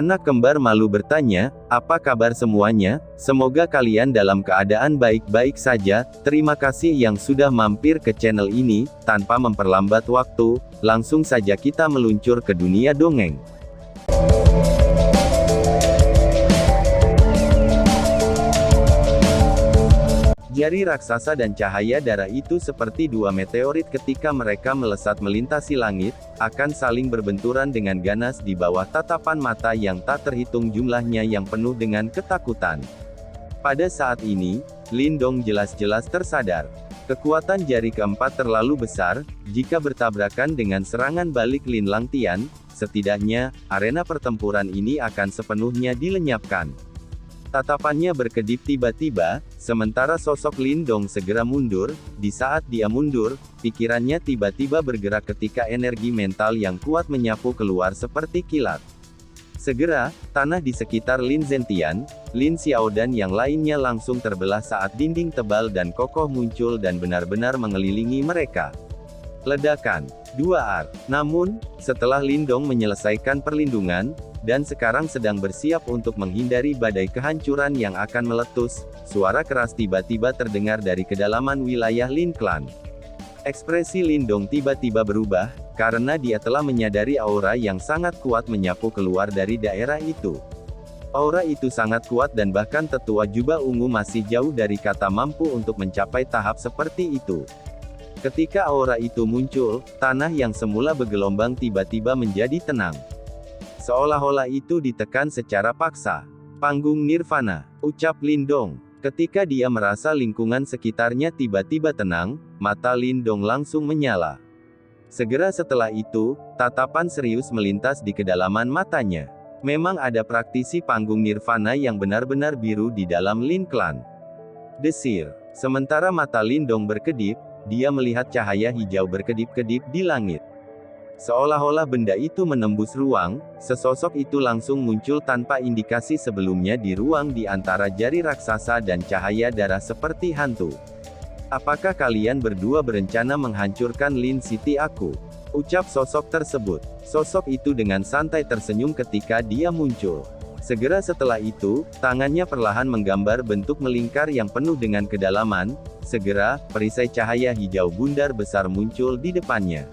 Anak kembar malu bertanya, "Apa kabar semuanya? Semoga kalian dalam keadaan baik-baik saja. Terima kasih yang sudah mampir ke channel ini." Tanpa memperlambat waktu, langsung saja kita meluncur ke dunia dongeng. Jari raksasa dan cahaya darah itu seperti dua meteorit ketika mereka melesat melintasi langit, akan saling berbenturan dengan ganas di bawah tatapan mata yang tak terhitung jumlahnya yang penuh dengan ketakutan. Pada saat ini, Lindong jelas-jelas tersadar. Kekuatan jari keempat terlalu besar, jika bertabrakan dengan serangan balik Lin Langtian, setidaknya, arena pertempuran ini akan sepenuhnya dilenyapkan. Tatapannya berkedip tiba-tiba, sementara sosok Lindong segera mundur. Di saat dia mundur, pikirannya tiba-tiba bergerak ketika energi mental yang kuat menyapu keluar seperti kilat. Segera, tanah di sekitar Lin Zentian, Lin Xiao dan yang lainnya langsung terbelah saat dinding tebal dan kokoh muncul dan benar-benar mengelilingi mereka. Ledakan. 2 Namun, setelah Lindong menyelesaikan perlindungan, dan sekarang sedang bersiap untuk menghindari badai kehancuran yang akan meletus, suara keras tiba-tiba terdengar dari kedalaman wilayah Lin Clan. Ekspresi Lindong tiba-tiba berubah, karena dia telah menyadari aura yang sangat kuat menyapu keluar dari daerah itu. Aura itu sangat kuat dan bahkan tetua jubah ungu masih jauh dari kata mampu untuk mencapai tahap seperti itu. Ketika aura itu muncul, tanah yang semula bergelombang tiba-tiba menjadi tenang. Seolah-olah itu ditekan secara paksa. Panggung Nirvana, ucap Lindong. Ketika dia merasa lingkungan sekitarnya tiba-tiba tenang, mata Lindong langsung menyala. Segera setelah itu, tatapan serius melintas di kedalaman matanya. Memang ada praktisi panggung Nirvana yang benar-benar biru di dalam Lin Clan. Desir. Sementara mata Lindong berkedip, dia melihat cahaya hijau berkedip-kedip di langit. Seolah-olah benda itu menembus ruang, sesosok itu langsung muncul tanpa indikasi sebelumnya di ruang di antara jari raksasa dan cahaya darah seperti hantu. "Apakah kalian berdua berencana menghancurkan Lin City aku?" ucap sosok tersebut. Sosok itu dengan santai tersenyum ketika dia muncul. Segera setelah itu, tangannya perlahan menggambar bentuk melingkar yang penuh dengan kedalaman. Segera, perisai cahaya hijau bundar besar muncul di depannya.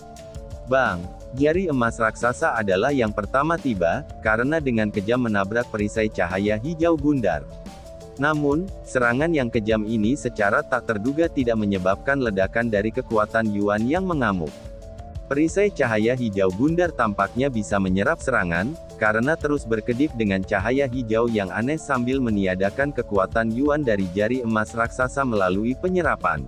Bang! Jari emas raksasa adalah yang pertama tiba, karena dengan kejam menabrak perisai cahaya hijau bundar. Namun, serangan yang kejam ini secara tak terduga tidak menyebabkan ledakan dari kekuatan Yuan yang mengamuk. Perisai cahaya hijau bundar tampaknya bisa menyerap serangan, karena terus berkedip dengan cahaya hijau yang aneh sambil meniadakan kekuatan Yuan dari jari emas raksasa melalui penyerapan.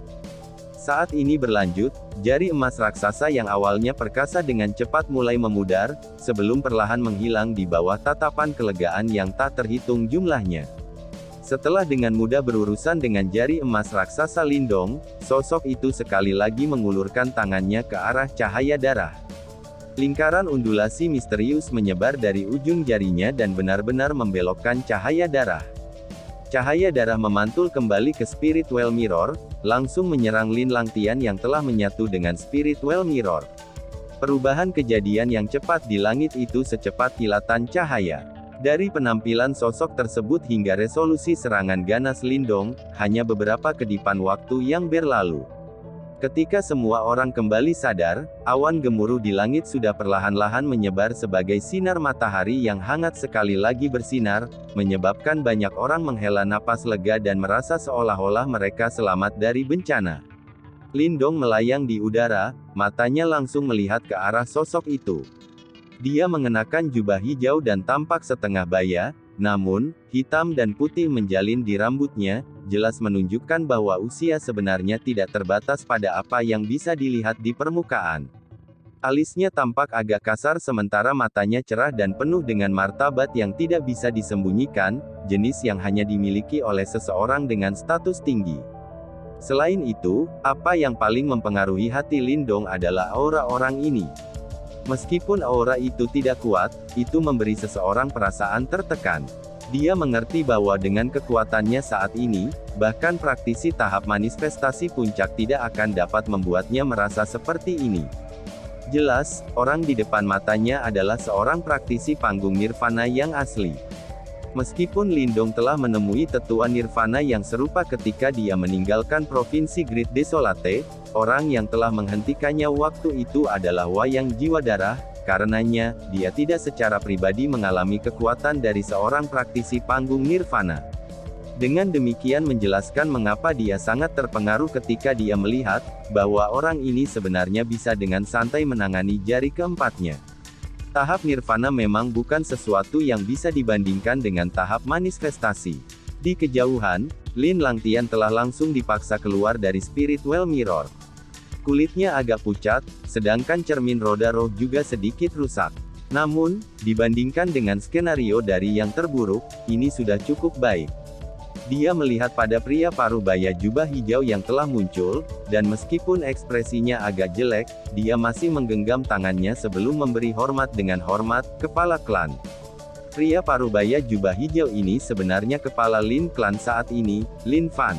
Saat ini berlanjut, jari emas raksasa yang awalnya perkasa dengan cepat mulai memudar, sebelum perlahan menghilang di bawah tatapan kelegaan yang tak terhitung jumlahnya. Setelah dengan mudah berurusan dengan jari emas raksasa Lindong, sosok itu sekali lagi mengulurkan tangannya ke arah cahaya darah. Lingkaran undulasi misterius menyebar dari ujung jarinya dan benar-benar membelokkan cahaya darah. Cahaya darah memantul kembali ke Spiritual Mirror, langsung menyerang Lin Langtian yang telah menyatu dengan Spiritual Mirror. Perubahan kejadian yang cepat di langit itu secepat kilatan cahaya. Dari penampilan sosok tersebut hingga resolusi serangan ganas Lindong, hanya beberapa kedipan waktu yang berlalu. Ketika semua orang kembali sadar, awan gemuruh di langit sudah perlahan-lahan menyebar sebagai sinar matahari yang hangat sekali lagi bersinar, menyebabkan banyak orang menghela napas lega dan merasa seolah-olah mereka selamat dari bencana. Lindong melayang di udara, matanya langsung melihat ke arah sosok itu. Dia mengenakan jubah hijau dan tampak setengah baya, namun, hitam dan putih menjalin di rambutnya, jelas menunjukkan bahwa usia sebenarnya tidak terbatas pada apa yang bisa dilihat di permukaan. Alisnya tampak agak kasar sementara matanya cerah dan penuh dengan martabat yang tidak bisa disembunyikan, jenis yang hanya dimiliki oleh seseorang dengan status tinggi. Selain itu, apa yang paling mempengaruhi hati Lindong adalah aura orang ini. Meskipun aura itu tidak kuat, itu memberi seseorang perasaan tertekan. Dia mengerti bahwa dengan kekuatannya saat ini, bahkan praktisi tahap manifestasi puncak tidak akan dapat membuatnya merasa seperti ini. Jelas, orang di depan matanya adalah seorang praktisi panggung nirvana yang asli. Meskipun Lindong telah menemui tetua nirvana yang serupa ketika dia meninggalkan provinsi Great Desolate, orang yang telah menghentikannya waktu itu adalah Wayang Jiwadara, karenanya, dia tidak secara pribadi mengalami kekuatan dari seorang praktisi panggung nirvana. Dengan demikian menjelaskan mengapa dia sangat terpengaruh ketika dia melihat, bahwa orang ini sebenarnya bisa dengan santai menangani jari keempatnya. Tahap nirvana memang bukan sesuatu yang bisa dibandingkan dengan tahap manifestasi. Di kejauhan, Lin Langtian telah langsung dipaksa keluar dari Spiritual Mirror. Kulitnya agak pucat, sedangkan cermin roda roh juga sedikit rusak. Namun, dibandingkan dengan skenario dari yang terburuk, ini sudah cukup baik. Dia melihat pada pria parubaya jubah hijau yang telah muncul, dan meskipun ekspresinya agak jelek, dia masih menggenggam tangannya sebelum memberi hormat dengan hormat, kepala klan. Pria parubaya jubah hijau ini sebenarnya kepala Lin klan saat ini, Lin Fan.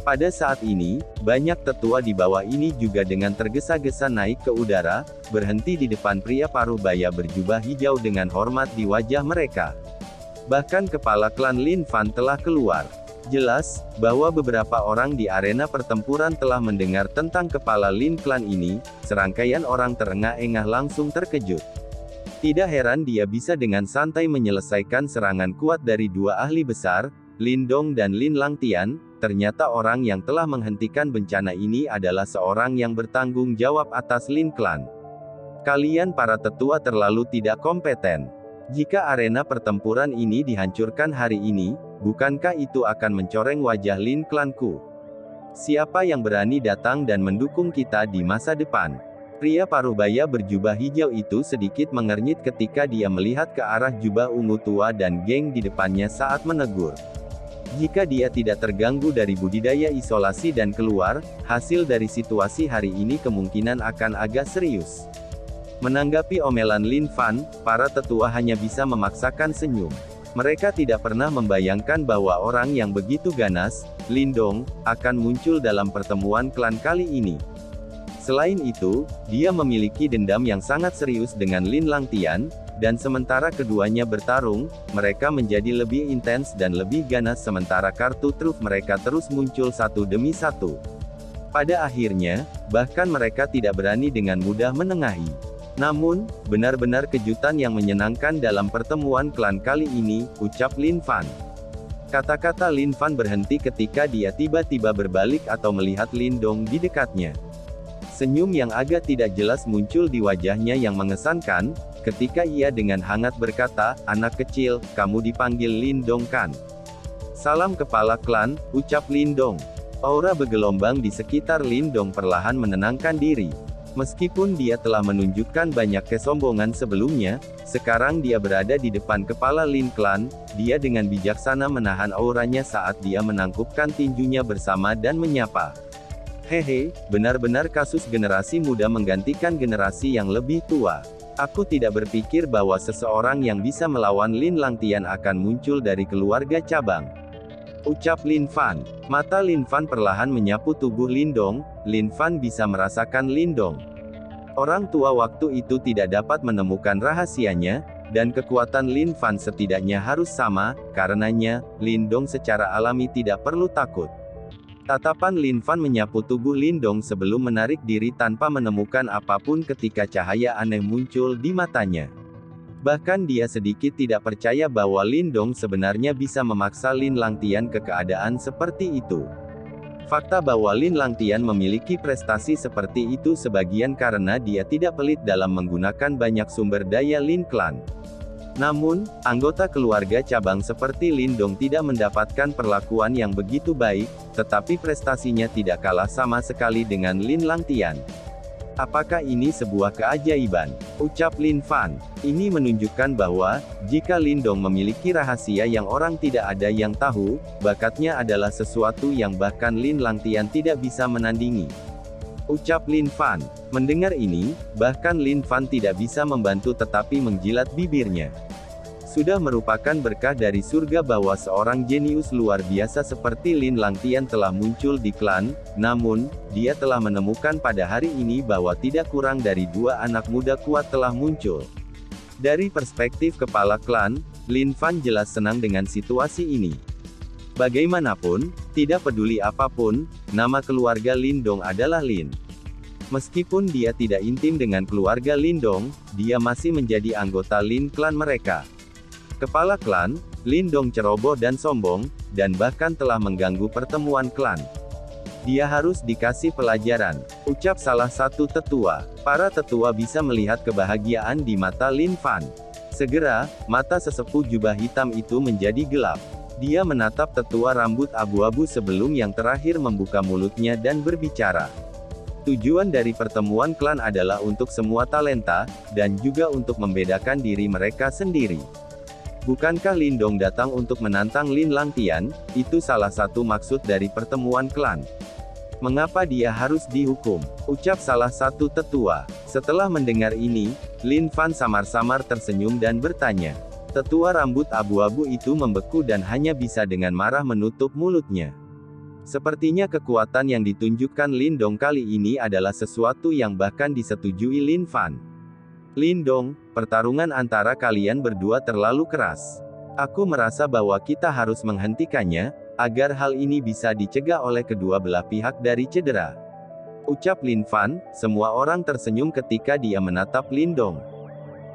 Pada saat ini, banyak tetua di bawah ini juga dengan tergesa-gesa naik ke udara, berhenti di depan pria parubaya berjubah hijau dengan hormat di wajah mereka. Bahkan kepala klan Lin Fan telah keluar. Jelas, bahwa beberapa orang di arena pertempuran telah mendengar tentang kepala Lin klan ini, serangkaian orang terengah-engah langsung terkejut. Tidak heran dia bisa dengan santai menyelesaikan serangan kuat dari dua ahli besar, Lindong dan Lin Langtian, ternyata orang yang telah menghentikan bencana ini adalah seorang yang bertanggung jawab atas Lin klan. Kalian para tetua terlalu tidak kompeten. Jika arena pertempuran ini dihancurkan hari ini, bukankah itu akan mencoreng wajah Lin klanku? Siapa yang berani datang dan mendukung kita di masa depan? Pria parubaya berjubah hijau itu sedikit mengernyit ketika dia melihat ke arah jubah ungu tua dan geng di depannya saat menegur. Jika dia tidak terganggu dari budidaya isolasi dan keluar, hasil dari situasi hari ini kemungkinan akan agak serius. Menanggapi omelan Lin Fan, para tetua hanya bisa memaksakan senyum. Mereka tidak pernah membayangkan bahwa orang yang begitu ganas, Lindong, akan muncul dalam pertemuan klan kali ini. Selain itu, dia memiliki dendam yang sangat serius dengan Lin Langtian, dan sementara keduanya bertarung, mereka menjadi lebih intens dan lebih ganas sementara kartu truf mereka terus muncul satu demi satu. Pada akhirnya, bahkan mereka tidak berani dengan mudah menengahi. Namun, benar-benar kejutan yang menyenangkan dalam pertemuan klan kali ini, ucap Lin Fan. Kata-kata Lin Fan berhenti ketika dia tiba-tiba berbalik atau melihat Lindong di dekatnya. Senyum yang agak tidak jelas muncul di wajahnya yang mengesankan, ketika ia dengan hangat berkata, "Anak kecil, kamu dipanggil Lindong kan?" "Salam kepala klan," ucap Lindong. Aura bergelombang di sekitar Lindong perlahan menenangkan diri. Meskipun dia telah menunjukkan banyak kesombongan sebelumnya, sekarang dia berada di depan kepala Lin Klan, dia dengan bijaksana menahan auranya saat dia menangkupkan tinjunya bersama dan menyapa. "Hehe, benar-benar kasus generasi muda menggantikan generasi yang lebih tua. Aku tidak berpikir bahwa seseorang yang bisa melawan Lin Langtian akan muncul dari keluarga cabang," ucap Lin Fan. Mata Lin Fan perlahan menyapu tubuh Lindong. Lin Fan bisa merasakan Lindong. Orang tua waktu itu tidak dapat menemukan rahasianya, dan kekuatan Lin Fan setidaknya harus sama, karenanya, Lindong secara alami tidak perlu takut. Tatapan Lin Fan menyapu tubuh Lindong sebelum menarik diri tanpa menemukan apapun ketika cahaya aneh muncul di matanya. Bahkan dia sedikit tidak percaya bahwa Lindong sebenarnya bisa memaksa Lin Langtian ke keadaan seperti itu. Fakta bahwa Lin Langtian memiliki prestasi seperti itu sebagian karena dia tidak pelit dalam menggunakan banyak sumber daya Lin Klan. Namun, anggota keluarga cabang seperti Lindong tidak mendapatkan perlakuan yang begitu baik, tetapi prestasinya tidak kalah sama sekali dengan Lin Langtian. "Apakah ini sebuah keajaiban?" ucap Lin Fan. Ini menunjukkan bahwa, jika Lindong memiliki rahasia yang orang tidak ada yang tahu, bakatnya adalah sesuatu yang bahkan Lin Langtian tidak bisa menandingi. Ucap Lin Fan. Mendengar ini, bahkan Lin Fan tidak bisa membantu tetapi menjilat bibirnya. Sudah merupakan berkah dari surga bahwa seorang jenius luar biasa seperti Lin Langtian telah muncul di klan, namun, dia telah menemukan pada hari ini bahwa tidak kurang dari 2 anak muda kuat telah muncul. Dari perspektif kepala klan, Lin Fan jelas senang dengan situasi ini. Bagaimanapun, tidak peduli apapun, nama keluarga Lindong adalah Lin. Meskipun dia tidak intim dengan keluarga Lindong, dia masih menjadi anggota Lin klan mereka. Kepala klan, Lindong ceroboh dan sombong, dan bahkan telah mengganggu pertemuan klan. Dia harus dikasih pelajaran, ucap salah satu tetua. Para tetua bisa melihat kebahagiaan di mata Lin Fan. Segera, mata sesepuh jubah hitam itu menjadi gelap. Dia menatap tetua rambut abu-abu sebelum yang terakhir membuka mulutnya dan berbicara. Tujuan dari pertemuan klan adalah untuk semua talenta, dan juga untuk membedakan diri mereka sendiri. Bukankah Lindong datang untuk menantang Lin Langtian? Itu salah satu maksud dari pertemuan klan. Mengapa dia harus dihukum? Ucap salah satu tetua. Setelah mendengar ini, Lin Fan samar-samar tersenyum dan bertanya. Tetua rambut abu-abu itu membeku dan hanya bisa dengan marah menutup mulutnya. Sepertinya kekuatan yang ditunjukkan Lindong kali ini adalah sesuatu yang bahkan disetujui Lin Fan. Lindong, pertarungan antara kalian berdua terlalu keras. Aku merasa bahwa kita harus menghentikannya, agar hal ini bisa dicegah oleh kedua belah pihak dari cedera. Ucap Lin Fan, semua orang tersenyum ketika dia menatap Lindong.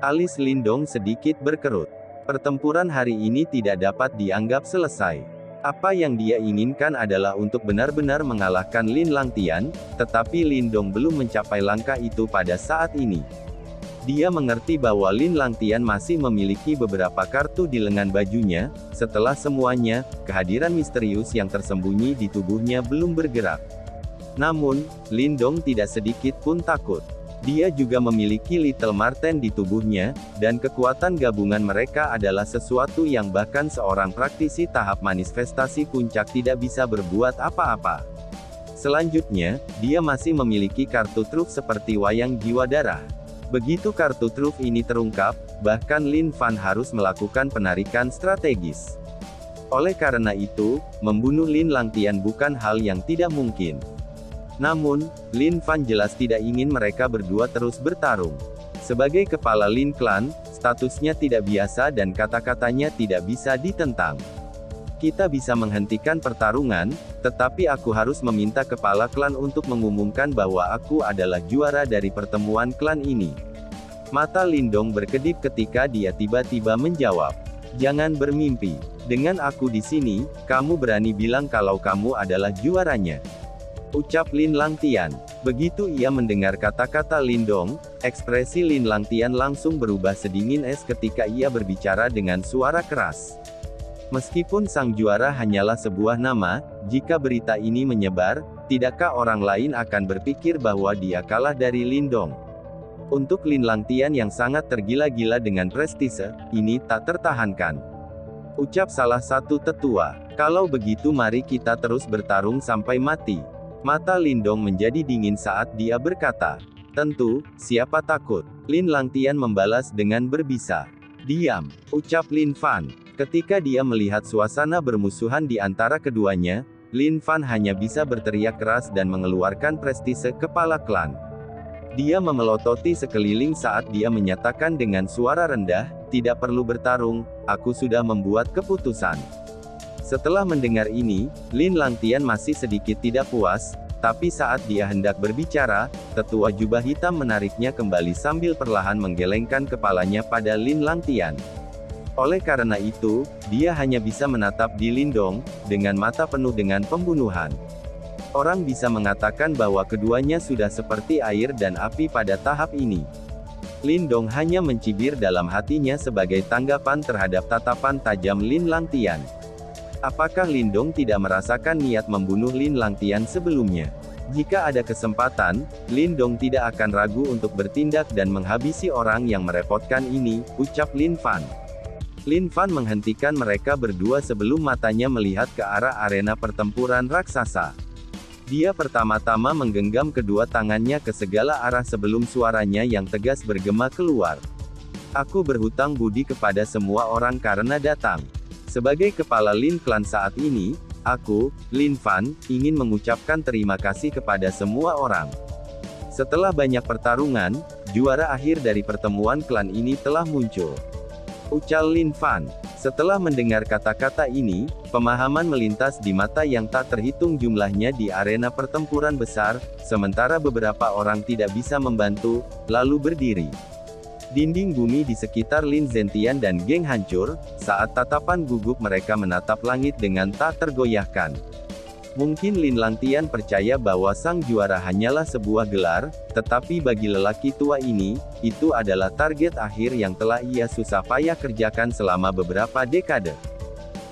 Alis Lindong sedikit berkerut. Pertempuran hari ini tidak dapat dianggap selesai. Apa yang dia inginkan adalah untuk benar-benar mengalahkan Lin Langtian, tetapi Lindong belum mencapai langkah itu pada saat ini. Dia mengerti bahwa Lin Langtian masih memiliki beberapa kartu di lengan bajunya. Setelah semuanya, kehadiran misterius yang tersembunyi di tubuhnya belum bergerak. Namun, Lindong tidak sedikit pun takut. Dia juga memiliki Little Marten di tubuhnya, dan kekuatan gabungan mereka adalah sesuatu yang bahkan seorang praktisi tahap manifestasi puncak tidak bisa berbuat apa-apa. Selanjutnya, dia masih memiliki kartu truf seperti wayang jiwa darah. Begitu kartu truf ini terungkap, bahkan Lin Fan harus melakukan penarikan strategis. Oleh karena itu, membunuh Lin Langtian bukan hal yang tidak mungkin. Namun, Lin Fan jelas tidak ingin mereka berdua terus bertarung. Sebagai kepala Lin Clan, statusnya tidak biasa dan kata-katanya tidak bisa ditentang. Kita bisa menghentikan pertarungan, tetapi aku harus meminta kepala klan untuk mengumumkan bahwa aku adalah juara dari pertemuan klan ini. Mata Lindong berkedip ketika dia tiba-tiba menjawab. Jangan bermimpi. Dengan aku di sini, kamu berani bilang kalau kamu adalah juaranya. Ucap Lin Langtian. Begitu ia mendengar kata-kata Lindong, ekspresi Lin Langtian langsung berubah sedingin es ketika ia berbicara dengan suara keras. Meskipun sang juara hanyalah sebuah nama, jika berita ini menyebar, tidakkah orang lain akan berpikir bahwa dia kalah dari Lindong? Untuk Lin Langtian yang sangat tergila-gila dengan prestise, ini tak tertahankan. Ucap salah satu tetua. Kalau begitu mari kita terus bertarung sampai mati. Mata Lindong menjadi dingin saat dia berkata. Tentu, siapa takut? Lin Langtian membalas dengan berbisa. Diam, ucap Lin Fan. Ketika dia melihat suasana bermusuhan di antara keduanya, Lin Fan hanya bisa berteriak keras dan mengeluarkan prestise kepala klan. Dia memelototi sekeliling saat dia menyatakan dengan suara rendah, tidak perlu bertarung, aku sudah membuat keputusan. Setelah mendengar ini, Lin Langtian masih sedikit tidak puas, tapi saat dia hendak berbicara, tetua jubah hitam menariknya kembali sambil perlahan menggelengkan kepalanya pada Lin Langtian. Oleh karena itu, dia hanya bisa menatap di Lindong, dengan mata penuh dengan pembunuhan. Orang bisa mengatakan bahwa keduanya sudah seperti air dan api pada tahap ini. Lindong hanya mencibir dalam hatinya sebagai tanggapan terhadap tatapan tajam Lin Langtian. Apakah Lindong tidak merasakan niat membunuh Lin Langtian sebelumnya? Jika ada kesempatan, Lindong tidak akan ragu untuk bertindak dan menghabisi orang yang merepotkan ini, ucap Lin Fan. Lin Fan menghentikan mereka berdua sebelum matanya melihat ke arah arena pertempuran raksasa. Dia pertama-tama menggenggam kedua tangannya ke segala arah sebelum suaranya yang tegas bergema keluar. Aku berhutang budi kepada semua orang karena datang. Sebagai kepala Lin Clan saat ini, aku, Lin Fan, ingin mengucapkan terima kasih kepada semua orang. Setelah banyak pertarungan, juara akhir dari pertemuan klan ini telah muncul. Ucal Lin Fan. Setelah mendengar kata-kata ini, pemahaman melintas di mata yang tak terhitung jumlahnya di arena pertempuran besar, sementara beberapa orang tidak bisa membantu, lalu berdiri. Dinding bumi di sekitar Lin Zentian dan geng hancur, saat tatapan gugup mereka menatap langit dengan tak tergoyahkan. Mungkin Lin Langtian percaya bahwa sang juara hanyalah sebuah gelar, tetapi bagi lelaki tua ini, itu adalah target akhir yang telah ia susah payah kerjakan selama beberapa dekade.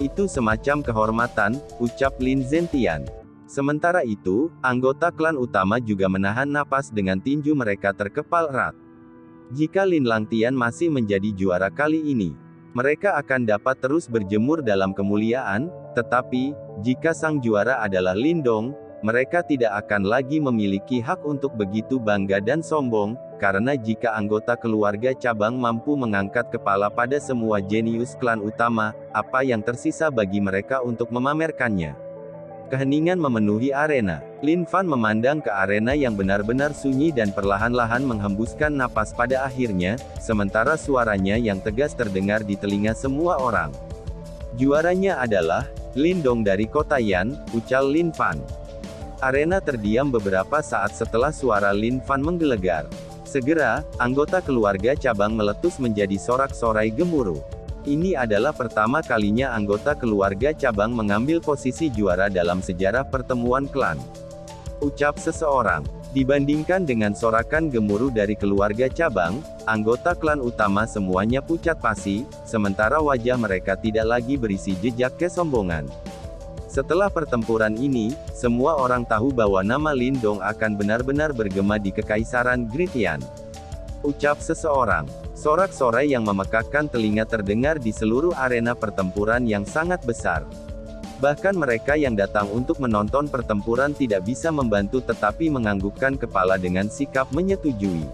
Itu semacam kehormatan, ucap Lin Zentian. Sementara itu, anggota klan utama juga menahan napas dengan tinju mereka terkepal erat. Jika Lin Langtian masih menjadi juara kali ini, mereka akan dapat terus berjemur dalam kemuliaan, tetapi, jika sang juara adalah Lin Dong, mereka tidak akan lagi memiliki hak untuk begitu bangga dan sombong, karena jika anggota keluarga cabang mampu mengangkat kepala pada semua jenius klan utama, apa yang tersisa bagi mereka untuk memamerkannya? Keheningan memenuhi arena. Lin Fan memandang ke arena yang benar-benar sunyi dan perlahan-lahan menghembuskan napas pada akhirnya, sementara suaranya yang tegas terdengar di telinga semua orang. Juaranya adalah Lin Dong dari kota Yan, ucal Lin Fan. Arena terdiam beberapa saat setelah suara Lin Fan menggelegar. Segera, anggota keluarga cabang meletus menjadi sorak-sorai gemuruh. Ini adalah pertama kalinya anggota keluarga cabang mengambil posisi juara dalam sejarah pertemuan klan. Ucap seseorang. Dibandingkan dengan sorakan gemuruh dari keluarga cabang, anggota klan utama semuanya pucat pasi, sementara wajah mereka tidak lagi berisi jejak kesombongan. Setelah pertempuran ini, semua orang tahu bahwa nama Lin Dong akan benar-benar bergema di Kekaisaran Great Yan. Ucap seseorang. Sorak-sorai yang memekakkan telinga terdengar di seluruh arena pertempuran yang sangat besar. Bahkan mereka yang datang untuk menonton pertempuran tidak bisa membantu tetapi menganggukkan kepala dengan sikap menyetujui.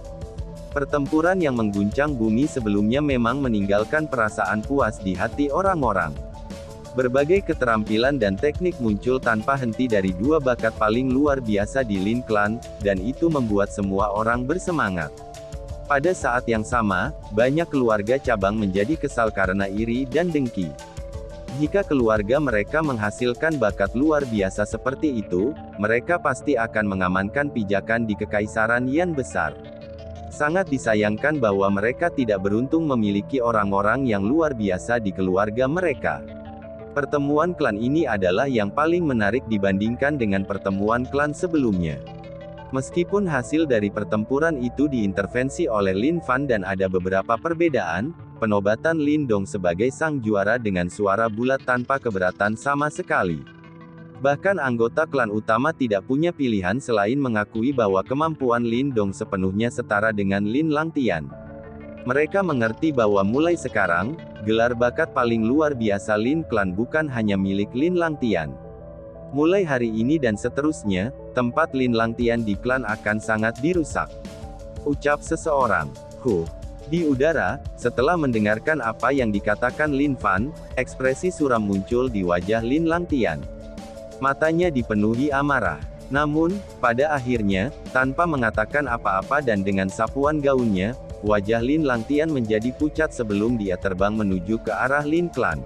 Pertempuran yang mengguncang bumi sebelumnya memang meninggalkan perasaan puas di hati orang-orang. Berbagai keterampilan dan teknik muncul tanpa henti dari dua bakat paling luar biasa di Lin Clan, dan itu membuat semua orang bersemangat. Pada saat yang sama, banyak keluarga cabang menjadi kesal karena iri dan dengki. Jika keluarga mereka menghasilkan bakat luar biasa seperti itu, mereka pasti akan mengamankan pijakan di Kekaisaran Yan besar. Sangat disayangkan bahwa mereka tidak beruntung memiliki orang-orang yang luar biasa di keluarga mereka. Pertemuan klan ini adalah yang paling menarik dibandingkan dengan pertemuan klan sebelumnya. Meskipun hasil dari pertempuran itu diintervensi oleh Lin Fan dan ada beberapa perbedaan, penobatan Lin Dong sebagai sang juara dengan suara bulat tanpa keberatan sama sekali. Bahkan anggota klan utama tidak punya pilihan selain mengakui bahwa kemampuan Lin Dong sepenuhnya setara dengan Lin Langtian. Mereka mengerti bahwa mulai sekarang, gelar bakat paling luar biasa Lin Clan bukan hanya milik Lin Langtian. Mulai hari ini dan seterusnya, tempat Lin Langtian di klan akan sangat dirusak. Ucap seseorang. Di udara, setelah mendengarkan apa yang dikatakan Lin Fan, ekspresi suram muncul di wajah Lin Langtian. Matanya dipenuhi amarah. Namun, pada akhirnya, tanpa mengatakan apa-apa dan dengan sapuan gaunnya, wajah Lin Langtian menjadi pucat sebelum dia terbang menuju ke arah Lin Clan.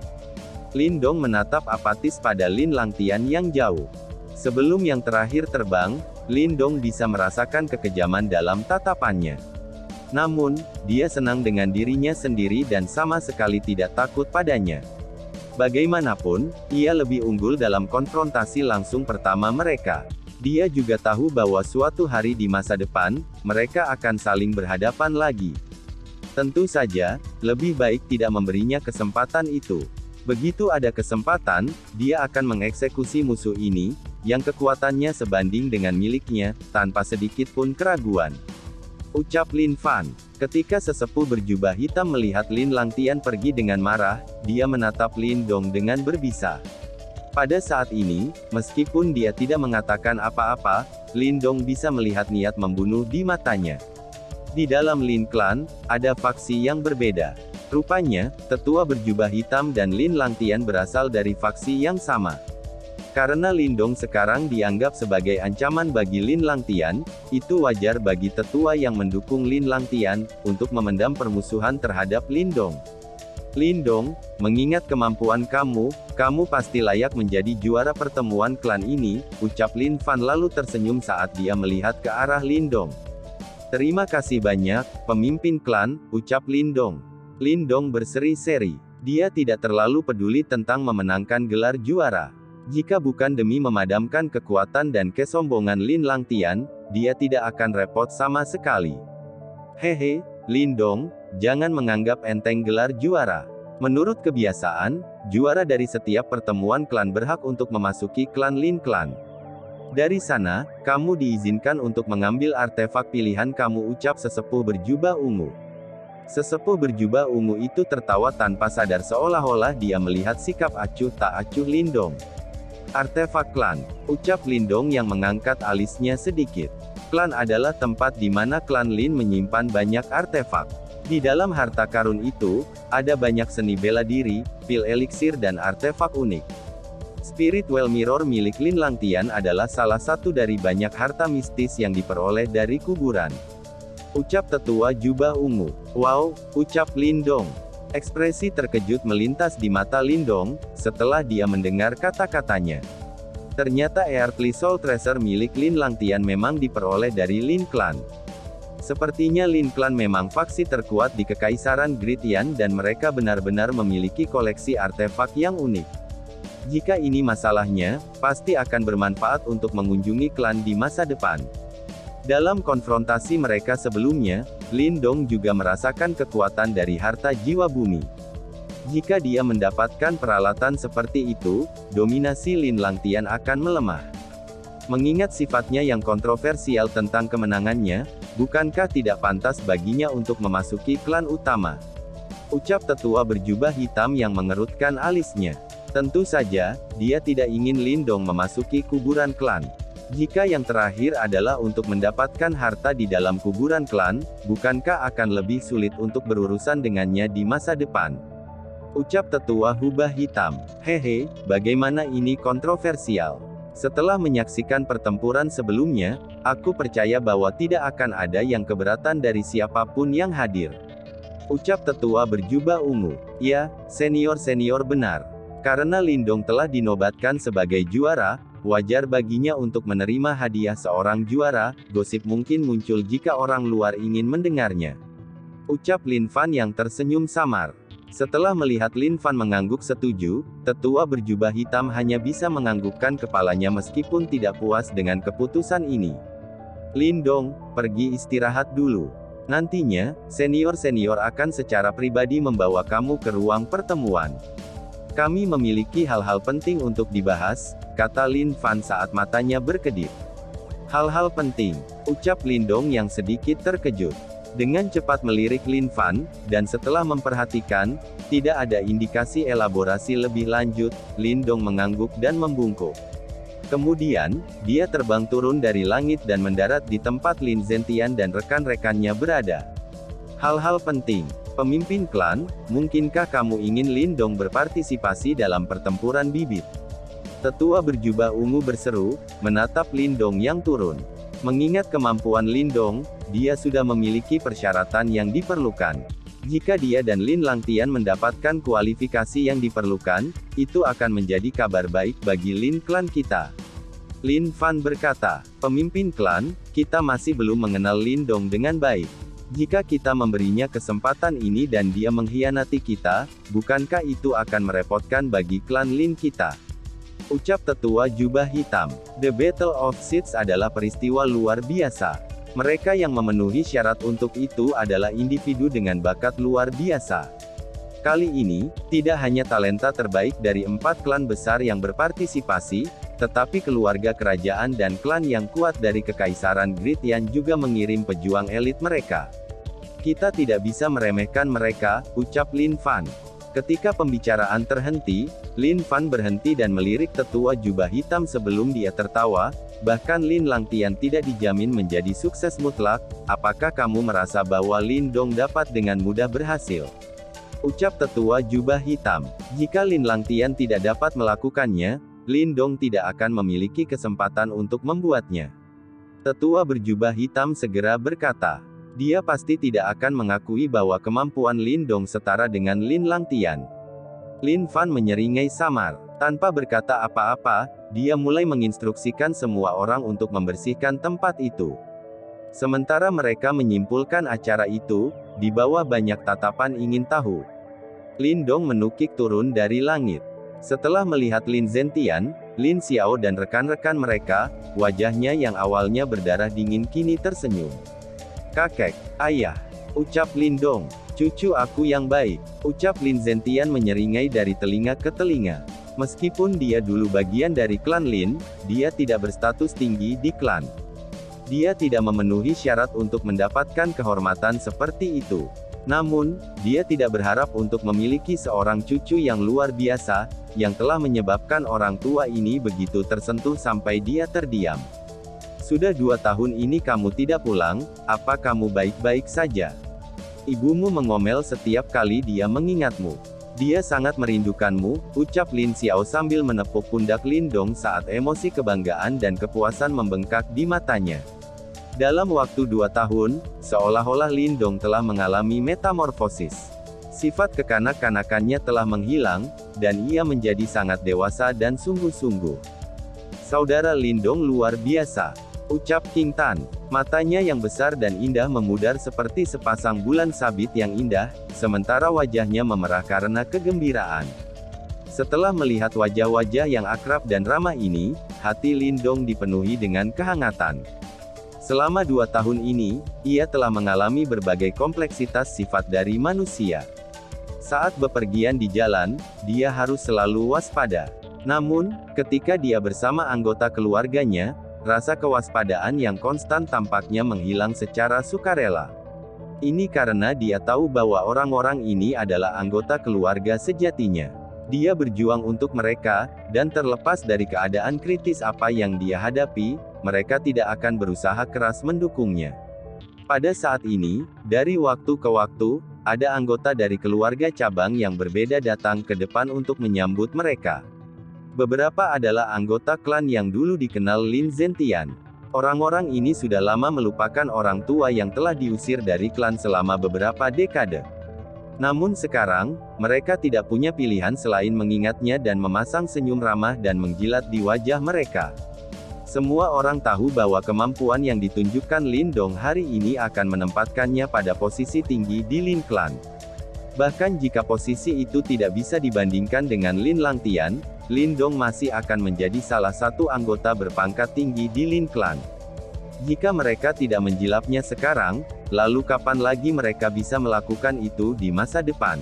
Lin Dong menatap apatis pada Lin Langtian yang jauh. Sebelum yang terakhir terbang, Lin Dong bisa merasakan kekejaman dalam tatapannya. Namun, dia senang dengan dirinya sendiri dan sama sekali tidak takut padanya. Bagaimanapun, ia lebih unggul dalam konfrontasi langsung pertama mereka. Dia juga tahu bahwa suatu hari di masa depan, mereka akan saling berhadapan lagi. Tentu saja, lebih baik tidak memberinya kesempatan itu. Begitu ada kesempatan, dia akan mengeksekusi musuh ini, yang kekuatannya sebanding dengan miliknya, tanpa sedikit pun keraguan. Ucap Lin Fan. Ketika sesepuh berjubah hitam melihat Lin Langtian pergi dengan marah, dia menatap Lin Dong dengan berbisa. Pada saat ini, meskipun dia tidak mengatakan apa-apa, Lin Dong bisa melihat niat membunuh di matanya. Di dalam Lin Clan, ada faksi yang berbeda. Rupanya, tetua berjubah hitam dan Lin Langtian berasal dari faksi yang sama. Karena Lindong sekarang dianggap sebagai ancaman bagi Lin Langtian, itu wajar bagi tetua yang mendukung Lin Langtian, untuk memendam permusuhan terhadap Lindong. Lindong, mengingat kemampuan kamu pasti layak menjadi juara pertemuan klan ini, ucap Lin Fan lalu tersenyum saat dia melihat ke arah Lindong. Terima kasih banyak, pemimpin klan, ucap Lindong. Lindong berseri-seri. Dia tidak terlalu peduli tentang memenangkan gelar juara. Jika bukan demi memadamkan kekuatan dan kesombongan Lin Langtian, dia tidak akan repot sama sekali. Hehe, Lindong, jangan menganggap enteng gelar juara. Menurut kebiasaan, juara dari setiap pertemuan klan berhak untuk memasuki klan Lin Clan. Dari sana, kamu diizinkan untuk mengambil artefak pilihan kamu, ucap sesepuh berjubah ungu. Sesepuh berjubah ungu itu tertawa tanpa sadar seolah-olah dia melihat sikap acuh tak acuh Lindong. Artefak klan, ucap Lindong yang mengangkat alisnya sedikit. Klan adalah tempat di mana klan Lin menyimpan banyak artefak. Di dalam harta karun itu, ada banyak seni bela diri, pil eliksir dan artefak unik. Spirit Well Mirror milik Lin Langtian adalah salah satu dari banyak harta mistis yang diperoleh dari kuburan. Ucap tetua jubah ungu. Wow, ucap Lindong. Ekspresi terkejut melintas di mata Lindong, setelah dia mendengar kata-katanya. Ternyata Earthly Soul Treasure milik Lin Langtian memang diperoleh dari Lin Clan. Sepertinya Lin Clan memang faksi terkuat di Kekaisaran Gritian dan mereka benar-benar memiliki koleksi artefak yang unik. Jika ini masalahnya, pasti akan bermanfaat untuk mengunjungi klan di masa depan. Dalam konfrontasi mereka sebelumnya, Lindong juga merasakan kekuatan dari harta jiwa bumi. Jika dia mendapatkan peralatan seperti itu, dominasi Lin Langtian akan melemah. Mengingat sifatnya yang kontroversial tentang kemenangannya, bukankah tidak pantas baginya untuk memasuki klan utama? Ucap tetua berjubah hitam yang mengerutkan alisnya. Tentu saja, dia tidak ingin Lindong memasuki kuburan klan. Jika yang terakhir adalah untuk mendapatkan harta di dalam kuburan klan, bukankah akan lebih sulit untuk berurusan dengannya di masa depan? Ucap tetua hubah hitam. Hehe, bagaimana ini kontroversial? Setelah menyaksikan pertempuran sebelumnya, aku percaya bahwa tidak akan ada yang keberatan dari siapapun yang hadir. Ucap tetua berjubah ungu. Ya, senior-senior benar. Karena Lindong telah dinobatkan sebagai juara, wajar baginya untuk menerima hadiah seorang juara. Gosip mungkin muncul jika orang luar ingin mendengarnya. Ucap Lin Fan yang tersenyum samar. Setelah melihat Lin Fan mengangguk setuju, tetua berjubah hitam hanya bisa menganggukkan kepalanya meskipun tidak puas dengan keputusan ini. Lindong, pergi istirahat dulu. Nantinya, senior-senior akan secara pribadi membawa kamu ke ruang pertemuan. Kami memiliki hal-hal penting untuk dibahas, kata Lin Fan saat matanya berkedip. Hal-hal penting, ucap Lindong yang sedikit terkejut. Dengan cepat melirik Lin Fan, dan setelah memperhatikan, tidak ada indikasi elaborasi lebih lanjut, Lindong mengangguk dan membungkuk. Kemudian, dia terbang turun dari langit dan mendarat di tempat Lin Zentian dan rekan-rekannya berada. Hal-hal penting. Pemimpin klan, mungkinkah kamu ingin Lindong berpartisipasi dalam pertempuran bibit? Tetua berjubah ungu berseru, menatap Lindong yang turun. Mengingat kemampuan Lindong, dia sudah memiliki persyaratan yang diperlukan. Jika dia dan Lin Langtian mendapatkan kualifikasi yang diperlukan, itu akan menjadi kabar baik bagi Lin Clan kita. Lin Fan berkata, pemimpin klan, kita masih belum mengenal Lindong dengan baik. Jika kita memberinya kesempatan ini dan dia mengkhianati kita, bukankah itu akan merepotkan bagi klan Lin kita? Ucap tetua jubah hitam. The Battle of Seeds adalah peristiwa luar biasa. Mereka yang memenuhi syarat untuk itu adalah individu dengan bakat luar biasa. Kali ini, tidak hanya talenta terbaik dari 4 klan besar yang berpartisipasi, tetapi keluarga kerajaan dan klan yang kuat dari Kekaisaran Gritian juga mengirim pejuang elit mereka. Kita tidak bisa meremehkan mereka, ucap Lin Fan. Ketika pembicaraan terhenti, Lin Fan berhenti dan melirik tetua jubah hitam sebelum dia tertawa, bahkan Lin Langtian tidak dijamin menjadi sukses mutlak, apakah kamu merasa bahwa Lin Dong dapat dengan mudah berhasil? Ucap tetua jubah hitam. Jika Lin Langtian tidak dapat melakukannya, Lin Dong tidak akan memiliki kesempatan untuk membuatnya. Tetua berjubah hitam segera berkata, dia pasti tidak akan mengakui bahwa kemampuan Lin Dong setara dengan Lin Langtian. Lin Fan menyeringai samar. Tanpa berkata apa-apa, dia mulai menginstruksikan semua orang untuk membersihkan tempat itu. Sementara mereka menyimpulkan acara itu, di bawah banyak tatapan ingin tahu. Lin Dong menukik turun dari langit. Setelah melihat Lin Zentian, Lin Xiao dan rekan-rekan mereka, wajahnya yang awalnya berdarah dingin kini tersenyum. Kakek, ayah, ucap Lin Dong. Cucu aku yang baik, ucap Lin Zentian menyeringai dari telinga ke telinga. Meskipun dia dulu bagian dari klan Lin, dia tidak berstatus tinggi di klan. Dia tidak memenuhi syarat untuk mendapatkan kehormatan seperti itu. Namun, dia tidak berharap untuk memiliki seorang cucu yang luar biasa, yang telah menyebabkan orang tua ini begitu tersentuh sampai dia terdiam. Sudah 2 tahun ini kamu tidak pulang, apa kamu baik-baik saja? Ibumu mengomel setiap kali dia mengingatmu. Dia sangat merindukanmu, ucap Lin Xiao sambil menepuk pundak Lin Dong saat emosi kebanggaan dan kepuasan membengkak di matanya. Dalam waktu 2 tahun, seolah-olah Lin Dong telah mengalami metamorfosis. Sifat kekanak-kanakannya telah menghilang, dan ia menjadi sangat dewasa dan sungguh-sungguh. Saudara Lin Dong luar biasa, ucap King Tan. Matanya yang besar dan indah memudar seperti sepasang bulan sabit yang indah, sementara wajahnya memerah karena kegembiraan. Setelah melihat wajah-wajah yang akrab dan ramah ini, hati Lin Dong dipenuhi dengan kehangatan. Selama 2 tahun ini, ia telah mengalami berbagai kompleksitas sifat dari manusia. Saat bepergian di jalan, dia harus selalu waspada. Namun, ketika dia bersama anggota keluarganya, rasa kewaspadaan yang konstan tampaknya menghilang secara sukarela. Ini karena dia tahu bahwa orang-orang ini adalah anggota keluarga sejatinya. Dia berjuang untuk mereka, dan terlepas dari keadaan kritis apa yang dia hadapi, mereka tidak akan berusaha keras mendukungnya. Pada saat ini, dari waktu ke waktu, ada anggota dari keluarga cabang yang berbeda datang ke depan untuk menyambut mereka. Beberapa adalah anggota klan yang dulu dikenal Lin Zentian. Orang-orang ini sudah lama melupakan orang tua yang telah diusir dari klan selama beberapa dekade. Namun sekarang, mereka tidak punya pilihan selain mengingatnya dan memasang senyum ramah dan menjilat di wajah mereka. Semua orang tahu bahwa kemampuan yang ditunjukkan Lin Dong hari ini akan menempatkannya pada posisi tinggi di Lin Clan. Bahkan jika posisi itu tidak bisa dibandingkan dengan Lin Langtian, Lin Dong masih akan menjadi salah satu anggota berpangkat tinggi di Lin Clan. Jika mereka tidak menjilapnya sekarang, lalu kapan lagi mereka bisa melakukan itu di masa depan?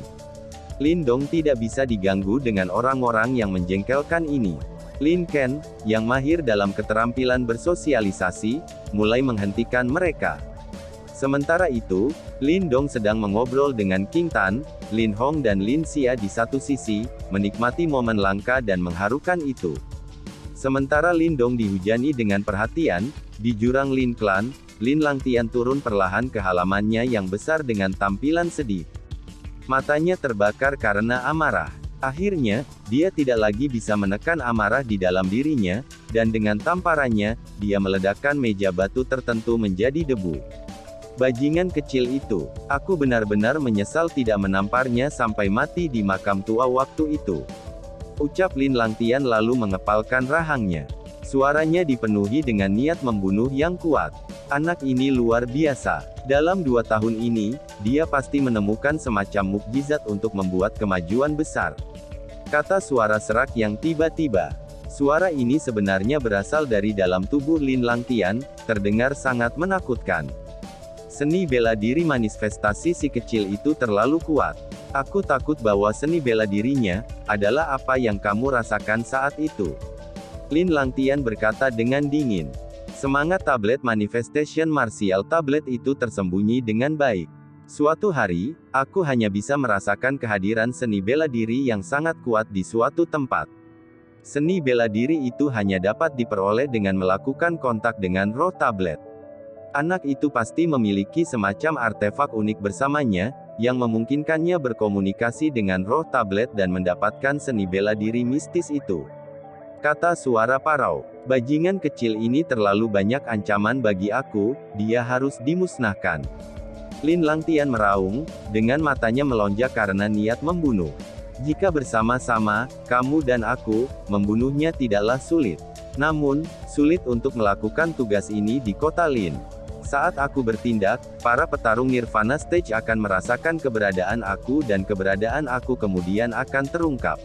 Lin Dong tidak bisa diganggu dengan orang-orang yang menjengkelkan ini. Lin Ken, yang mahir dalam keterampilan bersosialisasi, mulai menghentikan mereka. Sementara itu, Lin Dong sedang mengobrol dengan King Tan, Lin Hong dan Lin Xia di satu sisi, menikmati momen langka dan mengharukan itu. Sementara Lin Dong dihujani dengan perhatian, di jurang Lin Clan, Lin Langtian turun perlahan ke halamannya yang besar dengan tampilan sedih. Matanya terbakar karena amarah. Akhirnya, dia tidak lagi bisa menekan amarah di dalam dirinya, dan dengan tamparannya, dia meledakkan meja batu tertentu menjadi debu. Bajingan kecil itu, aku benar-benar menyesal tidak menamparnya sampai mati di makam tua waktu itu. Ucap Lin Langtian lalu mengepalkan rahangnya. Suaranya dipenuhi dengan niat membunuh yang kuat. Anak ini luar biasa. Dalam 2 tahun ini, dia pasti menemukan semacam mukjizat untuk membuat kemajuan besar. Kata suara serak yang tiba-tiba. Suara ini sebenarnya berasal dari dalam tubuh Lin Langtian, terdengar sangat menakutkan. Seni bela diri manifestasi si kecil itu terlalu kuat. Aku takut bahwa seni bela dirinya adalah apa yang kamu rasakan saat itu. Lin Langtian berkata dengan dingin. Semangat tablet manifestation martial tablet itu tersembunyi dengan baik. Suatu hari, aku hanya bisa merasakan kehadiran seni bela diri yang sangat kuat di suatu tempat. Seni bela diri itu hanya dapat diperoleh dengan melakukan kontak dengan roh tablet. Anak itu pasti memiliki semacam artefak unik bersamanya, yang memungkinkannya berkomunikasi dengan roh tablet dan mendapatkan seni bela diri mistis itu. Kata suara parau. Bajingan kecil ini terlalu banyak ancaman bagi aku, dia harus dimusnahkan. Lin Langtian meraung, dengan matanya melonjak karena niat membunuh. Jika bersama-sama, kamu dan aku, membunuhnya tidaklah sulit. Namun, sulit untuk melakukan tugas ini di kota Lin. Saat aku bertindak, para petarung Nirvana Stage akan merasakan keberadaan aku dan keberadaan aku kemudian akan terungkap.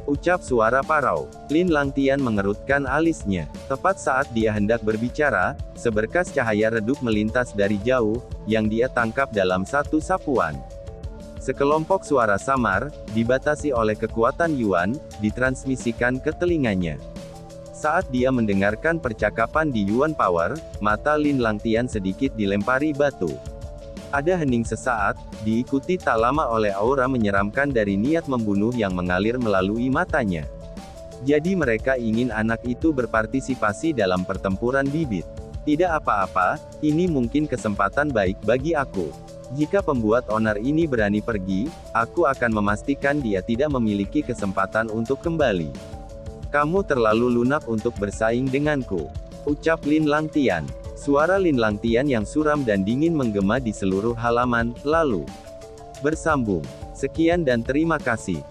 Ucap suara parau. Lin Langtian mengerutkan alisnya. Tepat saat dia hendak berbicara, seberkas cahaya redup melintas dari jauh, yang dia tangkap dalam satu sapuan. Sekelompok suara samar, dibatasi oleh kekuatan Yuan, ditransmisikan ke telinganya. Saat dia mendengarkan percakapan di Yuan Power, mata Lin Langtian sedikit dilempari batu. Ada hening sesaat, diikuti tak lama oleh aura menyeramkan dari niat membunuh yang mengalir melalui matanya. Jadi mereka ingin anak itu berpartisipasi dalam pertempuran bibit. Tidak apa-apa, ini mungkin kesempatan baik bagi aku. Jika pembuat onar ini berani pergi, aku akan memastikan dia tidak memiliki kesempatan untuk kembali. Kamu terlalu lunak untuk bersaing denganku. Ucap Lin Langtian. Suara Lin Langtian yang suram dan dingin menggema di seluruh halaman, lalu bersambung. Sekian dan terima kasih.